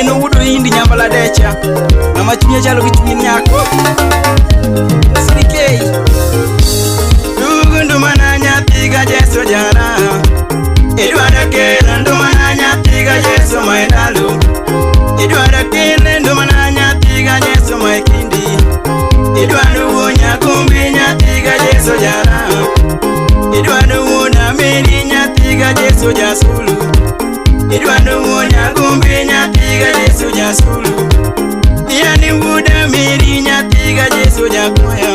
Ideno wudo indi nyambala decha Nama chunye chalo kichunye nyako CDK Dugundu mana nyatiga jeso jara Edwada kera ndu mana nyatiga jeso maedalu Edwada kele ndu mana nyatiga jeso maekindi Edwada uonya kumbi nyatiga jeso jara Edwada uona meri nyatiga jeso jasulu Edwada uonya kumbi nyatiga jeso jasulu Yani wuda meri nyatiga jeso jakoya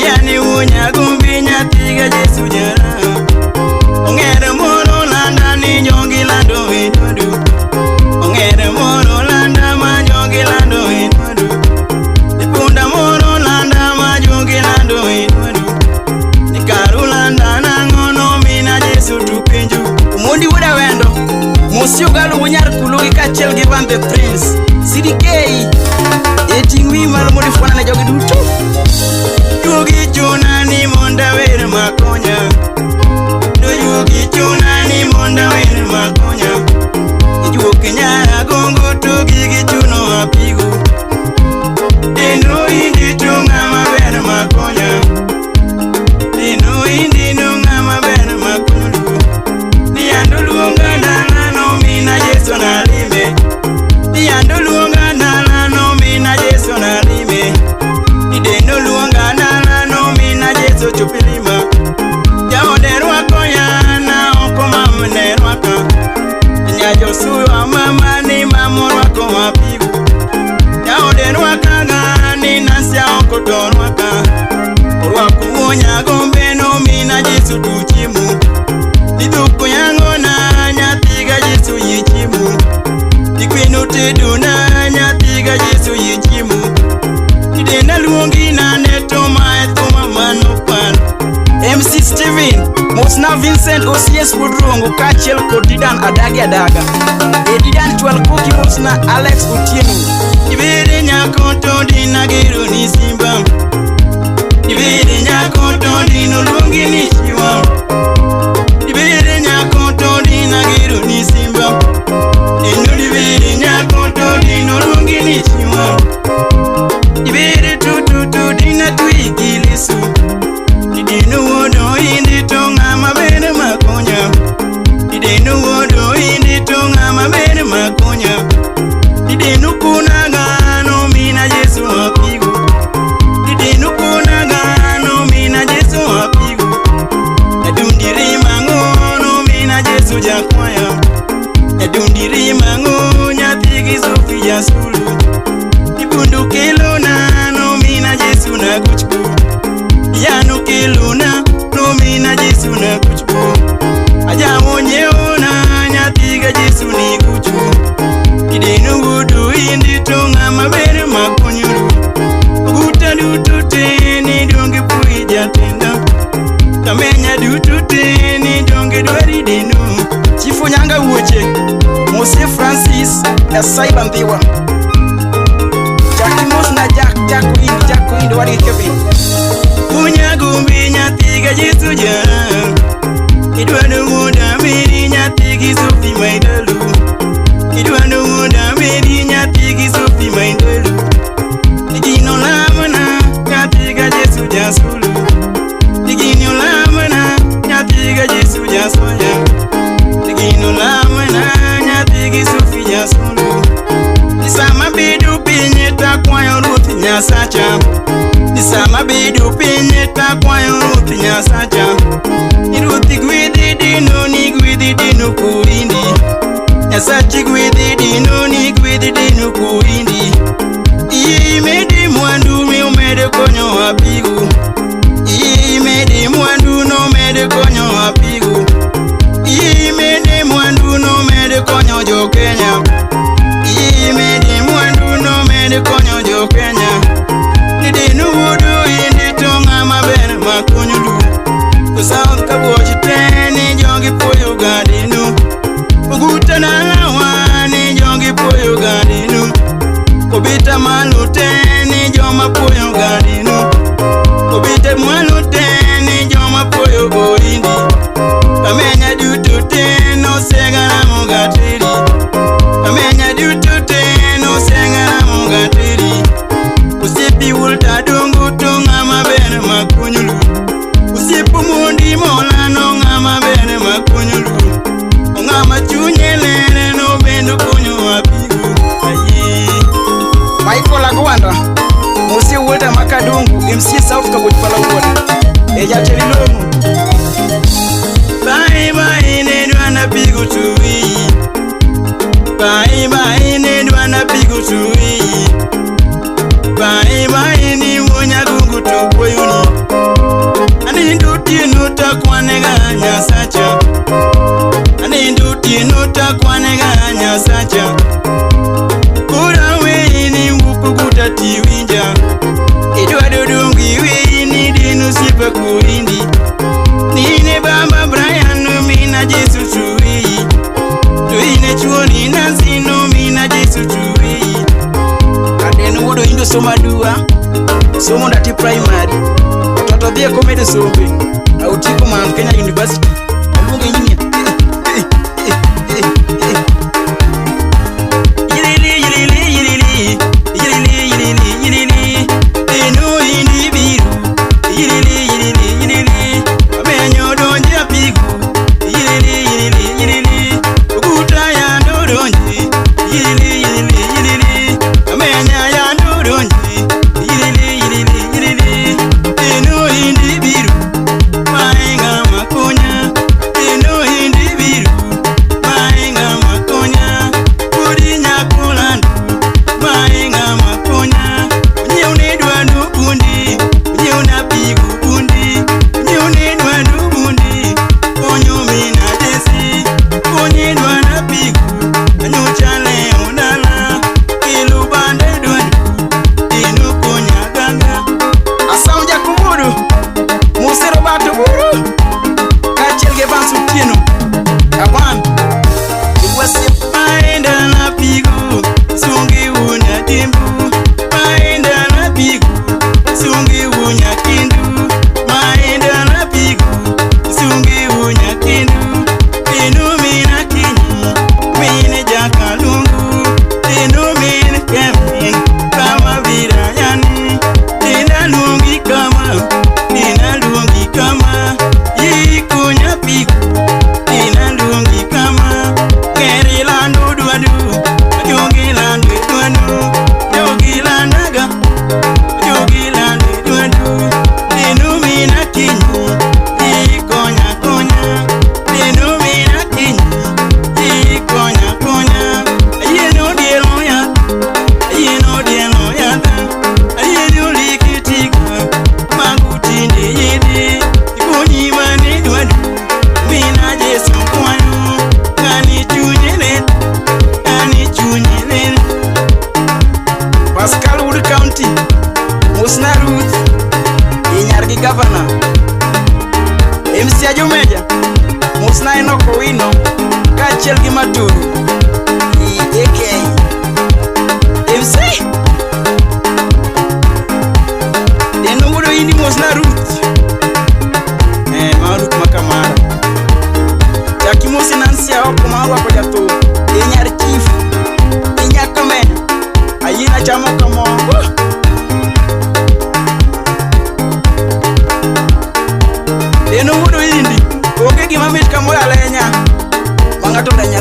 Yani uonya kumbi nyatiga jeso jara Ongere moro landa ni nyongi lando edwadu Ongere moro landa ma nyongi lando edwadu Nipunda moro landa ma nyongi lando edwadu Nikaru landa na ngono mina jesu tupenju Umundi wuda wendo Musi ugalu unyar kulugi kachel givan the prince CDK Eti ngwi malu muli fwana na jogi dutu Tugi chuna ni monda were makonya Yugi chuna ni monda wene makonya Ijuo kenyara gongo tugi gichuno apigu Dino indi tunga mabene makonya Dino indi nunga mabene makulu Niyandu luonga ndala no mina jeso na lime Niyandu luonga ndala no mina jeso na lime Ideno luonga ndala no mina jeso chupilima Josuwa mama ni mamorwako mapigu Yaodenwaka gani nasya okotonwaka Orwako uonya gombe no mina jesu tuchimu Niduku yango na nyatiga jesu yichimu Nikwinu tedu na nyatiga jesu yichimu Nidena luongi na neto maethuma manopano MC Steven Mosna Vincent OCS Budrongo Kachel Kodidan Adagi Adaga Edidan Twal Koki Mosna Alex Utienu Ibere nyakoto dina giru ni simba Ibere nyakoto dino lungi ni shiwa Ibere nyakoto dina giru ni simba Inu ibere nyakoto dino lungi ni shiwa Ibere tututu dina tuigilisu Idinu wodo indi tonga mabene makonya Idinu wodo indi tonga mabene makonya Idinu kuna gano mina jesu wapigu Idinu kuna gano mina jesu wapigu Edundiri mangono mina jesu jakwaya Edundiri mango nyatigi sofi jasulu Ibundu kilo nano mina jesu na kuchku Yanu kiluna nomina jesu na kuchu Aja monyeona nyatiga jesu ni kuchu Idenu wudu indi tonga mabere makonyuru Uguta dutute ni donge pui jatenda Kamenya dutute ni donge dwari denu Chifu nyanga uoche Mose Francis Esai Bambiwa Jackie Mos na Jack indi wari Kevin Unya gumbi nyatiga jesu jara Idwanu muda meri nyatigi sofi maidalu Idwanu muda meri nyatigi sofi maidalu Digino lamana nyatiga jesu jasulu Digino lamana nyatiga jesu jaswaya Digino lamana nyatigi sofi jasulu Nisama bidu pinyeta kwayo ruti nyasacha Nisama bidu pinyeta kwayo ruti nyasacha Iruti gwidi dino ni gwidi dino kuindi Nyasachi gwidi dino ni gwidi dino kuindi Iyi medi mwandu mi umede konyo wapigu Iyi medi mwandu no mede konyo wapigu Iyi medi mwandu no mede konyo jo Kenya Iyi medi mwandu no mede konyo jo Kenya Nidinu wudu indi tonga mabere makonyulu South Kaboji teni jongi poyo gadinu Uguta na wani jongi poyo gadinu Kobita malu teni joma poyo gadinu Kobita malu teni joma poyo goindi Kamenya dutu teno segana mugatiri Kamenya dutu bene makunyulu usipu mundi mola no ngama bene makunyulu ngama chunyelele no bendo kunyo wapigu ayi Michael Agwanda Musi Walter Makadungu MC South Kabujpala Uwada Eja Chelilomu Bye bye nedwana pigu tuwi Bye bye nedwana pigu tuwi Bye bye ni wonya gungu tukwe yuni Ani nduti nuta kwanega nyasacha Ani nduti nuta kwanega nyasacha Kura wei ni mbukukuta tiwinja Idwa dudungi wei ni dinu sipa kuindi Nine bamba Brian mina Jesu tuwi Tuine chuoni nazino mina Jesu tuwi Adenu wudo indo soma dua Somo ndati primary Toto bia komede sobe Na utiko Mount Kenya University Alunga inyia Governor MC Ajumeja Musna Enoko Wino Kachel Gimaturu AK MC Denumudo Indi Musna Ruth Maruk Makamara Jaki Musi Nansia Oko Marwa kwa jato Enyar Chief Enya Kamena Ayina Chamoka Mongo Eno wudo indi Oge gima mit kamoya lenya Mangato lenya